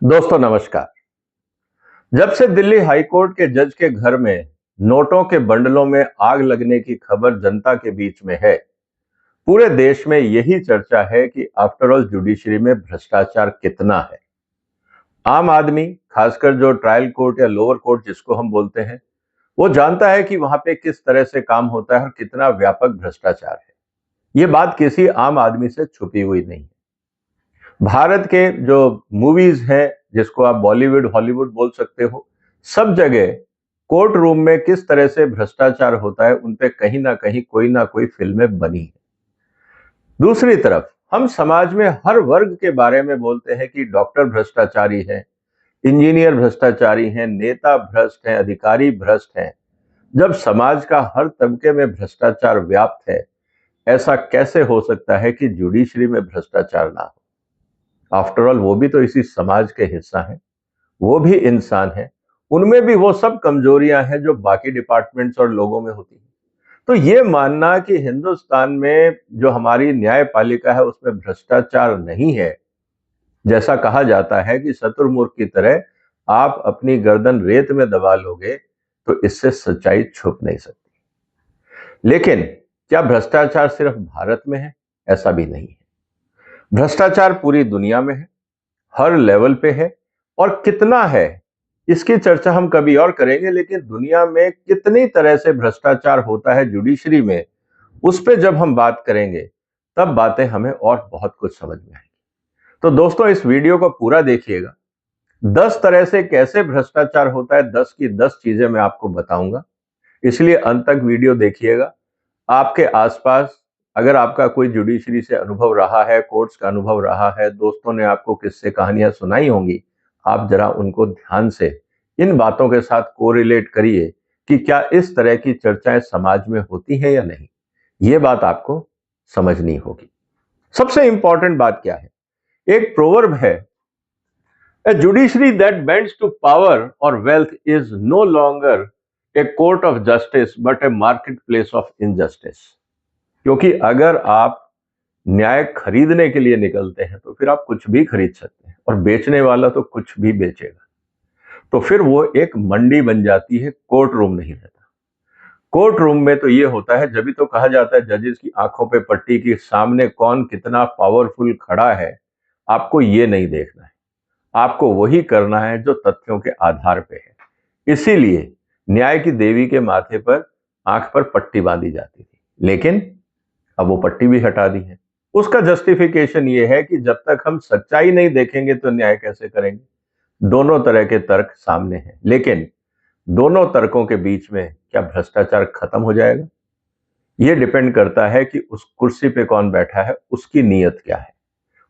दोस्तों नमस्कार। जब से दिल्ली हाई कोर्ट के जज के घर में नोटों के बंडलों में आग लगने की खबर जनता के बीच में है, पूरे देश में यही चर्चा है कि आफ्टर ऑल जुडिशरी में भ्रष्टाचार कितना है। आम आदमी, खासकर जो ट्रायल कोर्ट या लोअर कोर्ट जिसको हम बोलते हैं, वो जानता है कि वहां पे किस तरह से काम होता है और कितना व्यापक भ्रष्टाचार है। ये बात किसी आम आदमी से छुपी हुई नहीं है। भारत के जो मूवीज हैं, जिसको आप बॉलीवुड हॉलीवुड बोल सकते हो, सब जगह कोर्ट रूम में किस तरह से भ्रष्टाचार होता है उन पे कहीं ना कोई फिल्में बनी है। दूसरी तरफ हम समाज में हर वर्ग के बारे में बोलते हैं कि डॉक्टर भ्रष्टाचारी है, इंजीनियर भ्रष्टाचारी हैं, नेता भ्रष्ट हैं, अधिकारी भ्रष्ट हैं। जब समाज का हर तबके में भ्रष्टाचार व्याप्त है, ऐसा कैसे हो सकता है कि जुडिशरी में भ्रष्टाचार ना हो। आफ्टर ऑल वो भी तो इसी समाज के हिस्सा हैं, वो भी इंसान हैं, उनमें भी वो सब कमजोरियां हैं जो बाकी डिपार्टमेंट्स और लोगों में होती हैं। तो ये मानना कि हिंदुस्तान में जो हमारी न्यायपालिका है उसमें भ्रष्टाचार नहीं है, जैसा कहा जाता है कि शत्रुमुर्ख की तरह आप अपनी गर्दन रेत में दबा लोगे, तो इससे सच्चाई छुप नहीं सकती। लेकिन क्या भ्रष्टाचार सिर्फ भारत में है? ऐसा भी नहीं है। भ्रष्टाचार पूरी दुनिया में है, हर लेवल पे है। और कितना है इसकी चर्चा हम कभी और करेंगे, लेकिन दुनिया में कितनी तरह से भ्रष्टाचार होता है जुडिशरी में, उस पे जब हम बात करेंगे तब बातें हमें और बहुत कुछ समझ में आएंगी। तो दोस्तों इस वीडियो को पूरा देखिएगा। 10 तरह से कैसे भ्रष्टाचार होता है, 10 की 10 चीजें मैं आपको बताऊंगा, इसलिए अंत तक वीडियो देखिएगा। आपके आसपास अगर आपका कोई जुडिशरी से अनुभव रहा है, कोर्ट्स का अनुभव रहा है, दोस्तों ने आपको किस्से कहानियां सुनाई होंगी, आप जरा उनको ध्यान से इन बातों के साथ कोरिलेट करिए कि क्या इस तरह की चर्चाएं समाज में होती हैं या नहीं। ये बात आपको समझनी होगी। सबसे इंपॉर्टेंट बात क्या है? एक प्रोवर्ब है, a judiciary that bends to power और wealth is no longer a court of justice but a market place of injustice. क्योंकि अगर आप न्याय खरीदने के लिए निकलते हैं तो फिर आप कुछ भी खरीद सकते हैं और बेचने वाला तो कुछ भी बेचेगा। तो फिर वो एक मंडी बन जाती है, कोर्ट रूम नहीं रहता। कोर्ट रूम में तो ये होता है, जब भी तो कहा जाता है जजेस की आंखों पे पट्टी की सामने कौन कितना पावरफुल खड़ा है, आपको ये नहीं देखना है। आपको वही करना है जो तथ्यों के आधार पे है। इसीलिए न्याय की देवी के माथे पर आंख पर पट्टी बांधी जाती थी, लेकिन अब वो पट्टी भी हटा दी है। उसका जस्टिफिकेशन ये है कि जब तक हम सच्चाई नहीं देखेंगे तो न्याय कैसे करेंगे। दोनों तरह के तर्क सामने हैं, लेकिन दोनों तर्कों के बीच में क्या भ्रष्टाचार खत्म हो जाएगा? ये डिपेंड करता है कि उस कुर्सी पे कौन बैठा है, उसकी नीयत क्या है।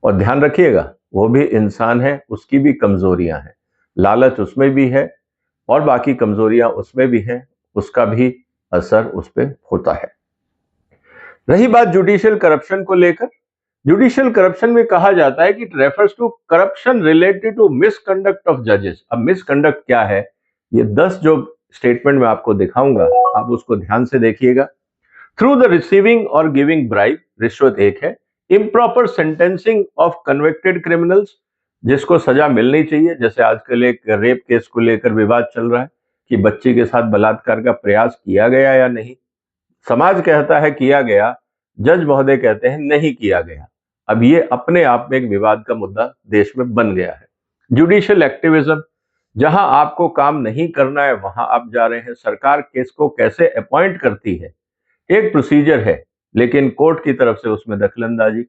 और ध्यान रखिएगा, वो भी इंसान है, उसकी भी कमजोरियां हैं, लालच उसमें भी है और बाकी कमजोरियां उसमें भी हैं, उसका भी असर उस पर होता है। रही बात जुडिशियल करप्शन को लेकर, जुडिशियल करप्शन में कहा जाता है कि it refers to corruption related to misconduct of जजेस। अब मिसकंडक्ट क्या है, ये 10 जो स्टेटमेंट मैं आपको दिखाऊंगा, आप उसको ध्यान से देखिएगा। थ्रू द रिसीविंग और गिविंग ब्राइब, रिश्वत एक है। Improper sentencing of convicted criminals, जिसको सजा मिलनी चाहिए, जैसे आजकल एक रेप केस को लेकर विवाद चल रहा है कि बच्ची के साथ बलात्कार का प्रयास किया गया या नहीं। समाज कहता है किया गया, जज महोदय कहते हैं नहीं किया गया। अब ये अपने आप में एक विवाद का मुद्दा देश में बन गया है। जुडिशियल एक्टिविज्म, जहां आपको काम नहीं करना है वहां आप जा रहे हैं। सरकार केस को कैसे अपॉइंट करती है, एक प्रोसीजर है, लेकिन कोर्ट की तरफ से उसमें दखलंदाजी।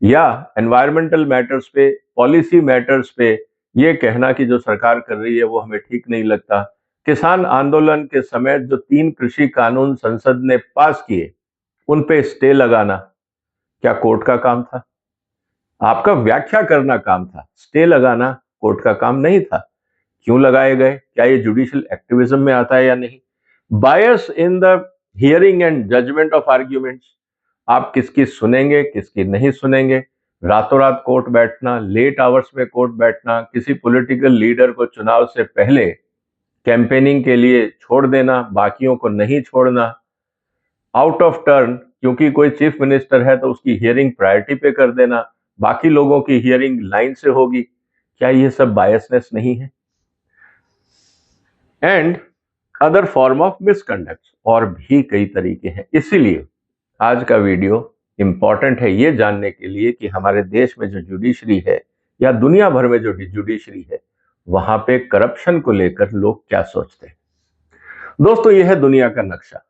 या एनवायरमेंटल मैटर्स पे, पॉलिसी मैटर्स पे ये कहना कि जो सरकार कर रही है वो हमें ठीक नहीं लगता। किसान आंदोलन के समय जो 3 कृषि कानून संसद ने पास किए, उन पे स्टे लगाना क्या कोर्ट का काम था? आपका व्याख्या करना काम था, स्टे लगाना कोर्ट का काम नहीं था। क्यों लगाए गए? क्या ये जुडिशियल एक्टिविज्म में आता है या नहीं? Bias in the hearing and judgment of arguments, आप किसकी सुनेंगे किसकी नहीं सुनेंगे। रातों रात कोर्ट बैठना, लेट आवर्स में कोर्ट बैठना, किसी पॉलिटिकल लीडर को चुनाव से पहले कैंपेनिंग के लिए छोड़ देना, बाकियों को नहीं छोड़ना। आउट ऑफ टर्न, क्योंकि कोई चीफ मिनिस्टर है तो उसकी हियरिंग प्रायोरिटी पे कर देना, बाकी लोगों की हियरिंग लाइन से होगी। क्या ये सब बायसनेस नहीं है? And other form of misconduct, और भी कई तरीके हैं। इसीलिए आज का वीडियो इंपॉर्टेंट है ये जानने के लिए कि हमारे देश में जो जुडिशरी है या दुनिया भर में जो जुडिशरी है, वहां पे करप्शन को लेकर लोग क्या सोचते हैं। दोस्तों, यह है दुनिया का नक्शा।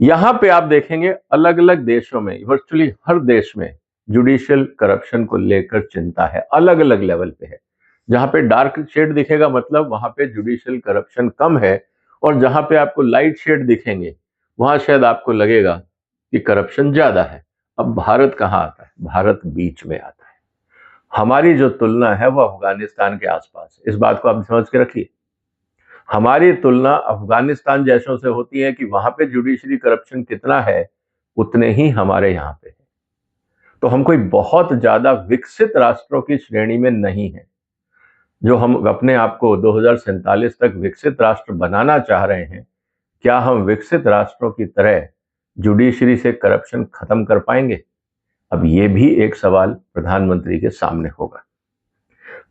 यहां पे आप देखेंगे अलग अलग देशों में, वर्चुअली हर देश में जुडिशियल करप्शन को लेकर चिंता है, अलग अलग लेवल पे है। जहां पे डार्क शेड दिखेगा मतलब वहां पे जुडिशियल करप्शन कम है, और जहां पे आपको लाइट शेड दिखेंगे वहां शायद आपको लगेगा कि करप्शन ज्यादा है। अब भारत कहां आता है? भारत बीच में आता है। हमारी जो तुलना है वो अफगानिस्तान के आसपास है। इस बात को आप समझ के रखिए। हमारी तुलना अफगानिस्तान जैसों से होती है कि वहां पे जुडिशरी करप्शन कितना है, उतने ही हमारे यहाँ पे है। तो हम कोई बहुत ज्यादा विकसित राष्ट्रों की श्रेणी में नहीं है। जो हम अपने आप को 2047 तक विकसित राष्ट्र बनाना चाह रहे हैं, क्या हम विकसित राष्ट्रों की तरह जुडिशरी से करप्शन खत्म कर पाएंगे? अब ये भी एक सवाल प्रधानमंत्री के सामने होगा।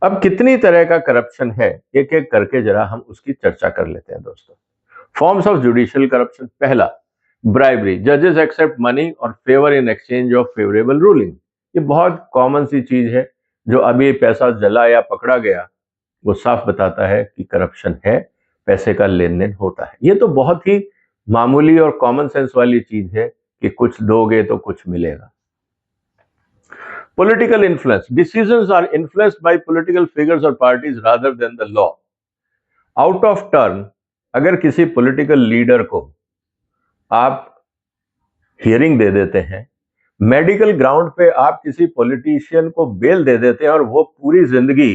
अब कितनी तरह का करप्शन है, एक एक करके जरा हम उसकी चर्चा कर लेते हैं दोस्तों। Forms of judicial corruption. पहला, ब्राइबरी। जजेस एक्सेप्ट मनी और favour in exchange of favourable ruling. ये बहुत कॉमन सी चीज है। जो अभी पैसा जला या पकड़ा गया वो साफ बताता है कि करप्शन है, पैसे का लेन देन होता है। ये तो बहुत ही मामूली और कॉमन सेंस वाली चीज है कि कुछ दोगे तो कुछ मिलेगा। Political influence. Decisions are influenced by political figures or parties rather than the law. Out of turn, अगर किसी पॉलिटिकल लीडर को आप हियरिंग दे देते हैं, मेडिकल ग्राउंड पे आप किसी पॉलिटिशियन को बेल दे देते हैं और वो पूरी जिंदगी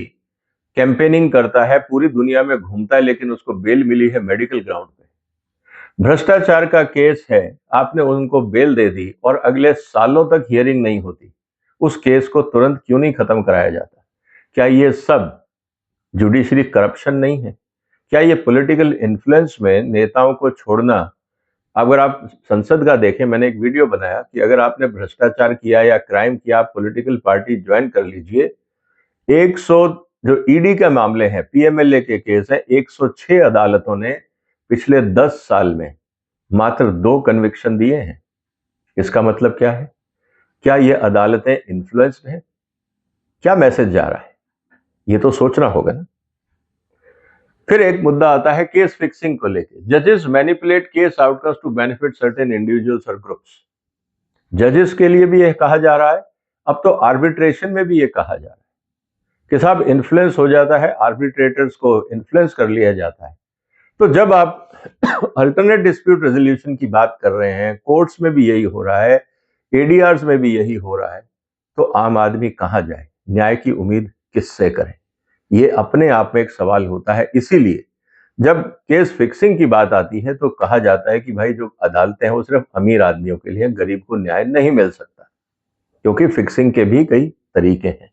कैंपेनिंग करता है, पूरी दुनिया में घूमता है, लेकिन उसको बेल मिली है मेडिकल ग्राउंड पे। भ्रष्टाचार का केस है, आपने उनको बेल दे दी और अगले सालों तक हियरिंग नहीं होती, उस केस को तुरंत क्यों नहीं खत्म कराया जाता? क्या ये सब जुडिशरी करप्शन नहीं है? क्या ये पॉलिटिकल इन्फ्लुएंस में नेताओं को छोड़ना? अगर आप संसद का देखें, मैंने एक वीडियो बनाया कि अगर आपने भ्रष्टाचार किया या क्राइम किया, आप पॉलिटिकल पार्टी ज्वाइन कर लीजिए। 100 जो ईडी के मामले हैं, पीएमएलए के केस हैं, 106 अदालतों ने पिछले 10 साल में मात्र 2 कन्विक्शन दिए हैं। इसका मतलब क्या है? क्या ये अदालतें इन्फ्लुएंस्ड हैं? क्या मैसेज जा रहा है? ये तो सोचना होगा ना। फिर एक मुद्दा आता है केस फिक्सिंग को लेके। जजेस manipulate case outcomes to benefit certain individuals और ग्रुप्स। जजेस के लिए भी यह कहा जा रहा है, अब तो आर्बिट्रेशन में भी यह कहा जा रहा है कि साहब इन्फ्लुएंस हो जाता है, आर्बिट्रेटर्स को इन्फ्लुएंस कर लिया जाता है। तो जब आप अल्टरनेट डिस्प्यूट रेजोल्यूशन की बात कर रहे हैं, कोर्ट्स में भी यही हो रहा है, एडीआर्स में भी यही हो रहा है, तो आम आदमी कहां जाए? न्याय की उम्मीद किससे करें? ये अपने आप में एक सवाल होता है। इसीलिए जब केस फिक्सिंग की बात आती है तो कहा जाता है कि भाई जो अदालतें हैं वो सिर्फ अमीर आदमियों के लिए, गरीब को न्याय नहीं मिल सकता, क्योंकि फिक्सिंग के भी कई तरीके हैं।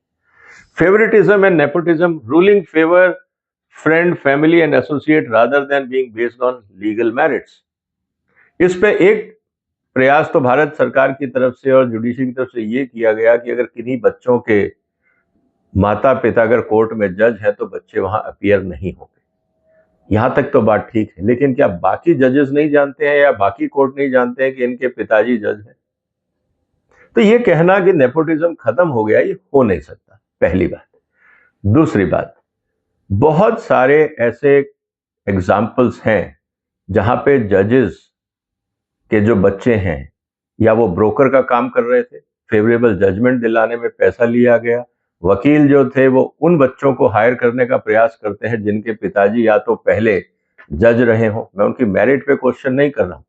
Favouritism and nepotism. Ruling favour friend, family and associate rather than being based on legal merits. इस पे एक प्रयास तो भारत सरकार की तरफ से और जुडिशरी की तरफ से ये किया गया कि अगर किन्हीं बच्चों के माता पिता अगर कोर्ट में जज है तो बच्चे वहां अपीयर नहीं होंगे। यहां तक तो बात ठीक है, लेकिन क्या बाकी जजेस नहीं जानते हैं या बाकी कोर्ट नहीं जानते हैं कि इनके पिताजी जज हैं? तो ये कहना कि नेपोटिज्म खत्म हो गया, ये हो नहीं सकता, पहली बात। दूसरी बात, बहुत सारे ऐसे एग्जाम्पल्स हैं जहां पे जजेस के जो बच्चे हैं या वो ब्रोकर का काम कर रहे थे, फेवरेबल जजमेंट दिलाने में पैसा लिया गया। वकील जो थे वो उन बच्चों को हायर करने का प्रयास करते हैं जिनके पिताजी या तो पहले जज रहे हो। मैं उनकी मेरिट पे क्वेश्चन नहीं कर रहा हूं,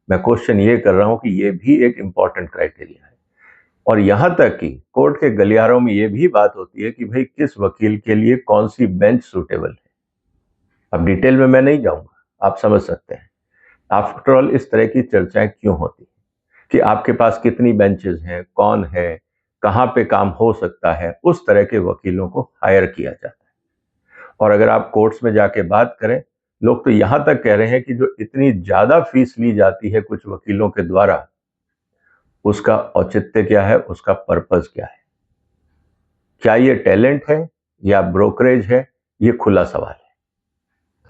मैं क्वेश्चन ये कर रहा हूं कि ये भी एक इंपॉर्टेंट क्राइटेरिया है। और यहां तक कि कोर्ट के गलियारों में ये भी बात होती है कि भाई किस वकील के लिए कौन सी बेंच सुटेबल है। अब डिटेल में मैं नहीं जाऊंगा, आप समझ सकते हैं। आफ्टर ऑल इस तरह की चर्चाएं क्यों होती है कि आपके पास कितनी बेंचेस हैं, कौन है, कहां पे काम हो सकता है, उस तरह के वकीलों को हायर किया जाता है। और अगर आप कोर्ट्स में जाके बात करें, लोग तो यहां तक कह रहे हैं कि जो इतनी ज्यादा फीस ली जाती है कुछ वकीलों के द्वारा, उसका औचित्य क्या है, उसका पर्पस क्या है? क्या ये टैलेंट है या ब्रोकरेज है, ये खुला सवाल है।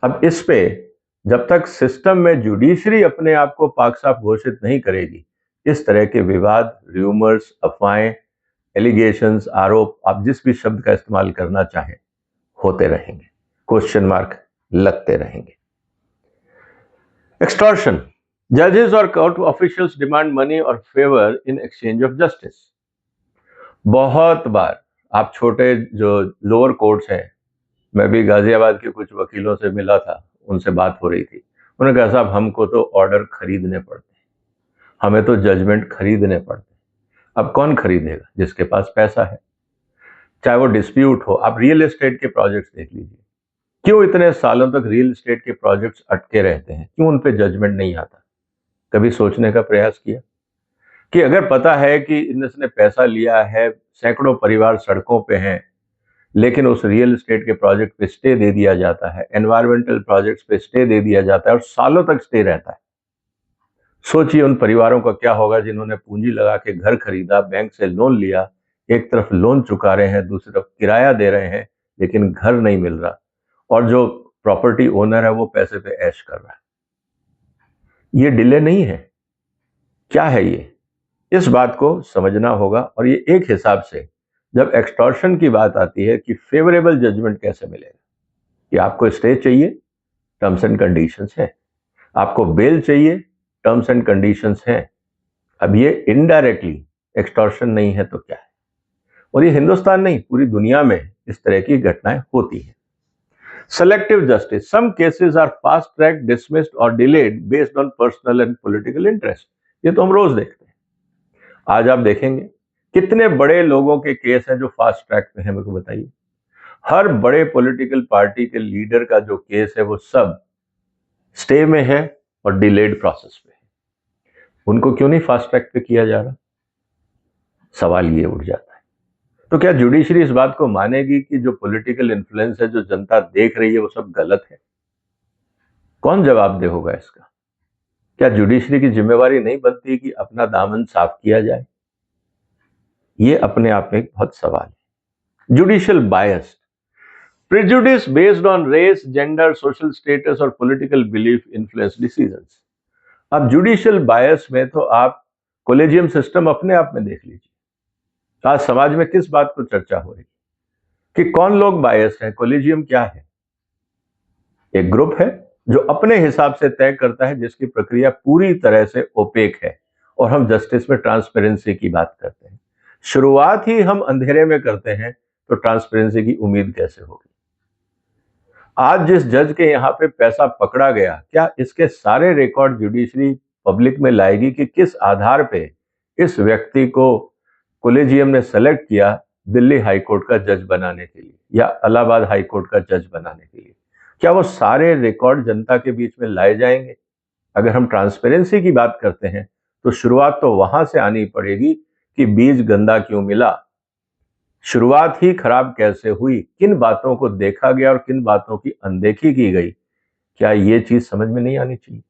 अब इस पे जब तक सिस्टम में जुडिशरी अपने आप को पाक साफ घोषित नहीं करेगी, इस तरह के विवाद, र्यूमर्स, अफवाहें, एलिगेशंस, आरोप, आप जिस भी शब्द का इस्तेमाल करना चाहें, होते रहेंगे, क्वेश्चन मार्क लगते रहेंगे। एक्सटॉर्शन, जजेस और कोर्ट ऑफिशियल्स डिमांड मनी और favour in exchange of justice. बहुत बार आप छोटे जो लोअर कोर्ट्स हैं, मैं भी गाजियाबाद के कुछ वकीलों से मिला था, उनसे बात हो रही थी, उन्होंने कहा साहब हमको तो ऑर्डर खरीदने पड़ते हैं, हमें तो जजमेंट खरीदने पड़ते हैं। अब कौन खरीदेगा? जिसके पास पैसा है। चाहे वो डिस्प्यूट हो, आप रियल एस्टेट के प्रोजेक्ट्स देख लीजिए, क्यों इतने सालों तक रियल एस्टेट के प्रोजेक्ट्स अटके रहते हैं, क्यों उन पे जजमेंट नहीं आता? कभी सोचने का प्रयास किया कि अगर पता है कि इसने पैसा लिया है, सैकड़ों परिवार सड़कों पे हैं, लेकिन उस रियल एस्टेट के प्रोजेक्ट पे स्टे दे दिया जाता है, एनवायरमेंटल प्रोजेक्ट्स पे स्टे दे दिया जाता है और सालों तक स्टे रहता है। सोचिए उन परिवारों का क्या होगा जिन्होंने पूंजी लगा के घर खरीदा, बैंक से लोन लिया, एक तरफ लोन चुका रहे हैं, दूसरी तरफ किराया दे रहे हैं, लेकिन घर नहीं मिल रहा, और जो प्रॉपर्टी ओनर है वो पैसे पे ऐश कर रहा है। ये डिले नहीं है, क्या है ये? इस बात को समझना होगा। और ये एक हिसाब से जब एक्सटॉर्शन की बात आती है कि फेवरेबल जजमेंट कैसे मिलेगा, कि आपको स्टे चाहिए, टर्म्स एंड कंडीशंस है, आपको बेल चाहिए, टर्म्स एंड कंडीशंस हैं। अब ये इनडायरेक्टली एक्सटॉर्शन नहीं है तो क्या है? और ये हिंदुस्तान नहीं, पूरी दुनिया में इस तरह की घटनाएं होती हैं। Selective justice, some cases are fast track, dismissed और delayed based on personal and political interest. ये तो हम रोज देखते हैं। आज आप देखेंगे कितने बड़े लोगों के केस हैं जो फास्ट ट्रैक पे हैं, मेरे को बताइए। हर बड़े पॉलिटिकल पार्टी के लीडर का जो केस है वो सब स्टे में है और डिलेड प्रोसेस पे है। उनको क्यों नहीं फास्ट ट्रैक पे किया जा रहा? सवाल ये उठ जाता है। तो क्या जुडिशरी इस बात को मानेगी कि जो पॉलिटिकल इन्फ्लुएंस है, जो जनता देख रही है, वो सब गलत है? कौन जवाबदेह होगा इसका? क्या जुडिशरी की जिम्मेवारी नहीं बनती कि अपना दामन साफ किया जाए? ये अपने आप में एक बहुत सवाल है। Judicial bias, prejudice based on race, gender, social status और पॉलिटिकल बिलीफ इन्फ्लुएंस डिसीजंस। अब जुडिशियल बायस में तो आप कोलेजियम सिस्टम अपने आप में देख लीजिए। आज समाज में किस बात को चर्चा हो रही कि कौन लोग बायस हैं? कोलेजियम क्या है? एक ग्रुप है जो अपने हिसाब से तय करता है, जिसकी प्रक्रिया पूरी तरह से ओपेक है, और हम जस्टिस में ट्रांसपेरेंसी की बात करते हैं। शुरुआत ही हम अंधेरे में करते हैं तो ट्रांसपेरेंसी की उम्मीद कैसे होगी? आज जिस जज के यहां पे पैसा पकड़ा गया, क्या इसके सारे रिकॉर्ड जुडिशरी पब्लिक में लाएगी कि किस आधार पे इस व्यक्ति को कोलेजियम ने सेलेक्ट किया दिल्ली हाईकोर्ट का जज बनाने के लिए या इलाहाबाद हाईकोर्ट का जज बनाने के लिए? क्या वो सारे रिकॉर्ड जनता के बीच में लाए जाएंगे? अगर हम ट्रांसपेरेंसी की बात करते हैं तो शुरुआत तो वहां से आनी पड़ेगी कि बीज गंदा क्यों मिला, शुरुआत ही खराब कैसे हुई, किन बातों को देखा गया और किन बातों की अनदेखी की गई। क्या ये चीज समझ में नहीं आनी चाहिए?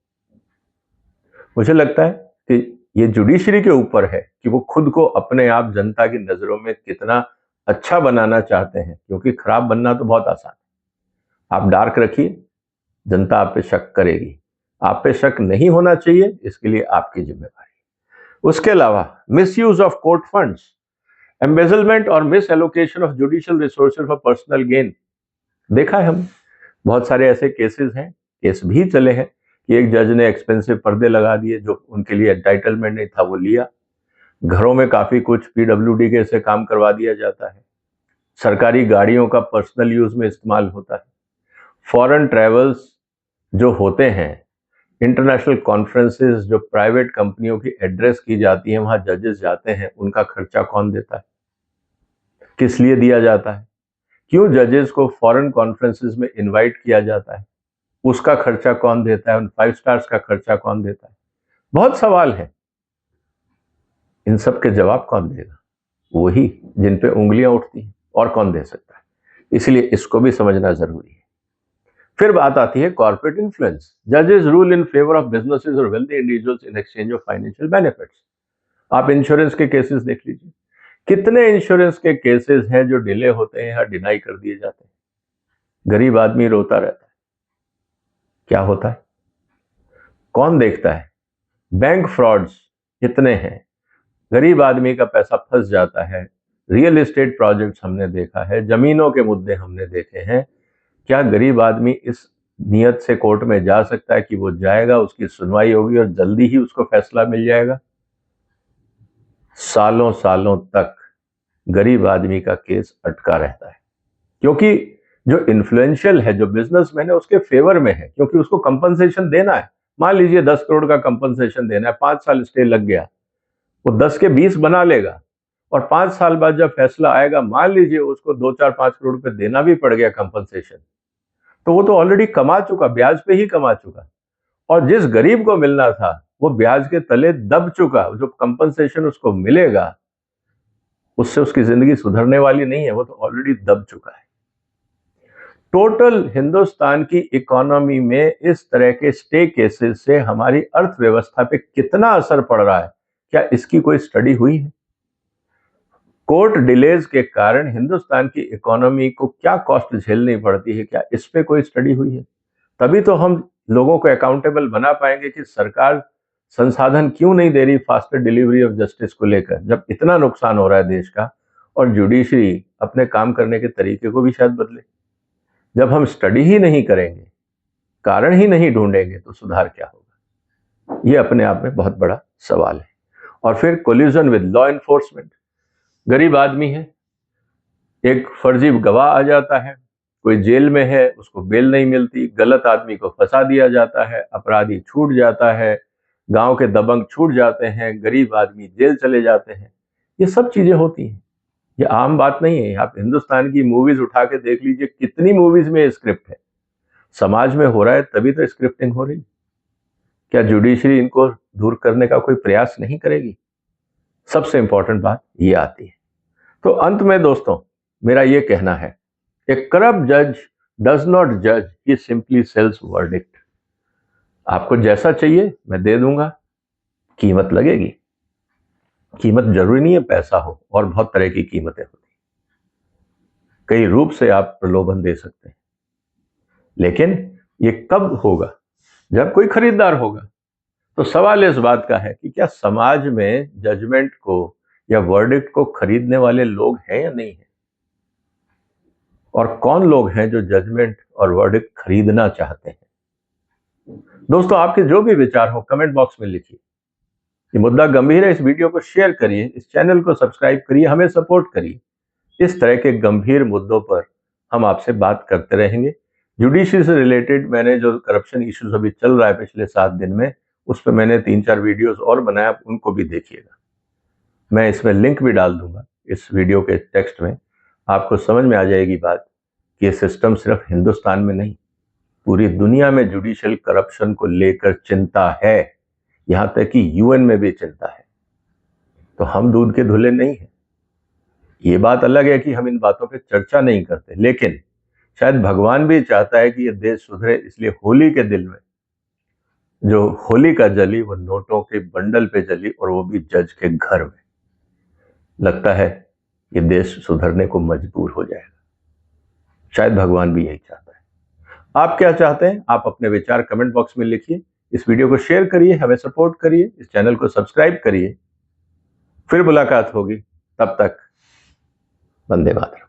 मुझे लगता है कि ये जुडिशरी के ऊपर है कि वो खुद को अपने आप जनता की नजरों में कितना अच्छा बनाना चाहते हैं, क्योंकि खराब बनना तो बहुत आसान है। आप डार्क रखिए, जनता आप पे शक करेगी। आप पे शक नहीं होना चाहिए, इसके लिए आपकी जिम्मेवारी। उसके अलावा misuse of court funds, embezzlement और misallocation of judicial resources for personal gain, देखा है हम। बहुत सारे ऐसे केसेस हैं, केस भी चले हैं कि एक जज ने एक्सपेंसिव पर्दे लगा दिए, जो उनके लिए एंटाइटलमेंट नहीं था वो लिया। घरों में काफी कुछ पीडब्ल्यूडी के से काम करवा दिया जाता है। सरकारी गाड़ियों का पर्सनल यूज में इस्तेमाल होता है। फॉरेन ट्रेवल्स जो होते हैं, इंटरनेशनल कॉन्फ्रेंसेस जो प्राइवेट कंपनियों की एड्रेस की जाती हैं, वहां जजेस जाते हैं, उनका खर्चा कौन देता है? किस लिए दिया जाता है? क्यों जजेस को फॉरेन कॉन्फ्रेंसेस में इनवाइट किया जाता है? उसका खर्चा कौन देता है? उन 5 स्टार्स का खर्चा कौन देता है? बहुत सवाल है। इन सब के जवाब कौन देगा? वही जिन पे उंगलियां उठती हैं, और कौन दे सकता है? इसलिए इसको भी समझना जरूरी है। फिर बात आती है कॉर्पोरेट इन्फ्लुएंस, जजेस rule in favour of businesses और wealthy individuals in exchange of financial benefits. आप इंश्योरेंस के केसेस देख लीजिए, कितने इंश्योरेंस के केसेस हैं जो डिले होते हैं या डिनाई कर दिए जाते हैं। गरीब आदमी रोता रहता है। क्या होता है, कौन देखता है? बैंक फ्रॉड्स इतने हैं, गरीब आदमी का पैसा फंस जाता है। रियल एस्टेट प्रोजेक्ट्स हमने देखा है, जमीनों के मुद्दे हमने देखे हैं। क्या गरीब आदमी इस नियत से कोर्ट में जा सकता है कि वो जाएगा, उसकी सुनवाई होगी और जल्दी ही उसको फैसला मिल जाएगा? सालों सालों तक गरीब आदमी का केस अटका रहता है, क्योंकि जो इन्फ्लुएंशियल है, जो बिजनेसमैन है, उसके फेवर में है, क्योंकि उसको कंपनसेशन देना है। मान लीजिए 10 करोड़ का कंपनसेशन देना है, 5 साल स्टे लग गया, वो 10 के 20 बना लेगा और 5 साल बाद जब फैसला आएगा, मान लीजिए उसको 2-4-5 करोड़ रुपए देना भी पड़ गया कंपनसेशन, तो वो तो ऑलरेडी कमा चुका, ब्याज पे ही कमा चुका। और जिस गरीब को मिलना था वो ब्याज के तले दब चुका। जो कंपनसेशन उसको मिलेगा उससे उसकी जिंदगी सुधरने वाली नहीं है, वो तो ऑलरेडी दब चुका है। टोटल हिंदुस्तान की इकोनॉमी में इस तरह के स्टे केसेस से हमारी अर्थव्यवस्था पे कितना असर पड़ रहा है, क्या इसकी कोई स्टडी हुई है? कोर्ट डिलेज के कारण हिंदुस्तान की इकोनॉमी को क्या कॉस्ट झेलनी पड़ती है, क्या इस पे कोई स्टडी हुई है? तभी तो हम लोगों को अकाउंटेबल बना पाएंगे कि सरकार संसाधन क्यों नहीं दे रही फास्टर डिलीवरी ऑफ जस्टिस को लेकर, जब इतना नुकसान हो रहा है देश का। और जुडिशरी अपने काम करने के तरीके को भी शायद बदले। जब हम स्टडी ही नहीं करेंगे, कारण ही नहीं ढूंढेंगे, तो सुधार क्या होगा? ये अपने आप में बहुत बड़ा सवाल है। और फिर कोलिजन विद लॉ एनफोर्समेंट। गरीब आदमी है, एक फर्जी गवाह आ जाता है, कोई जेल में है, उसको बेल नहीं मिलती, गलत आदमी को फंसा दिया जाता है, अपराधी छूट जाता है, गांव के दबंग छूट जाते हैं, गरीब आदमी जेल चले जाते हैं। ये सब चीजें होती हैं, ये आम बात नहीं है। आप हिंदुस्तान की मूवीज उठा के देख लीजिए, कितनी मूवीज में स्क्रिप्ट है। समाज में हो रहा है तभी तो स्क्रिप्टिंग हो रही। क्या जुडिशरी इनको दूर करने का कोई प्रयास नहीं करेगी? सबसे इंपॉर्टेंट बात ये आती है। तो अंत में दोस्तों, मेरा ये कहना है, ए करप्ट जज डज नॉट जज, ही सिंपली सेल्स वर्डिक्ट। आपको जैसा चाहिए मैं दे दूंगा, कीमत लगेगी। कीमत जरूरी नहीं है पैसा हो, और बहुत तरह की कीमतें होती, कई रूप से आप प्रलोभन दे सकते हैं। लेकिन ये कब होगा? जब कोई खरीदार होगा। तो सवाल इस बात का है कि क्या समाज में जजमेंट को या वर्डिक्ट को खरीदने वाले लोग हैं या नहीं है, और कौन लोग हैं जो जजमेंट और वर्डिक्ट खरीदना चाहते हैं। दोस्तों, आपके जो भी विचार हो कमेंट बॉक्स में लिखिए। ये मुद्दा गंभीर है, इस वीडियो को शेयर करिए, इस चैनल को सब्सक्राइब करिए, हमें सपोर्ट करिए। इस तरह के गंभीर मुद्दों पर हम आपसे बात करते रहेंगे। जुडिशरी से रिलेटेड मैंने जो करप्शन इश्यूज अभी चल रहा है पिछले 7 दिन में, उस पर मैंने 3-4 वीडियोस और बनाया, उनको भी देखिएगा। मैं इसमें लिंक भी डाल दूंगा इस वीडियो के टेक्स्ट में। आपको समझ में आ जाएगी बात कि ये सिस्टम सिर्फ हिंदुस्तान में नहीं, पूरी दुनिया में जुडिशियल करप्शन को लेकर चिंता है, यहां तक कि यूएन में भी चिंता है। तो हम दूध के धुले नहीं हैं। ये बात अलग है कि हम इन बातों पे चर्चा नहीं करते, लेकिन शायद भगवान भी चाहता है कि ये देश सुधरे, इसलिए होली के दिल में जो होली का जली वो नोटों के बंडल पे जली, और वो भी जज के घर में। लगता है ये देश सुधरने को मजबूर हो जाएगा। शायद भगवान भी यही चाहता है। आप क्या चाहते हैं? आप अपने विचार कमेंट बॉक्स में लिखिए, इस वीडियो को शेयर करिए, हमें सपोर्ट करिए, इस चैनल को सब्सक्राइब करिए। फिर मुलाकात होगी, तब तक वंदे मातरम।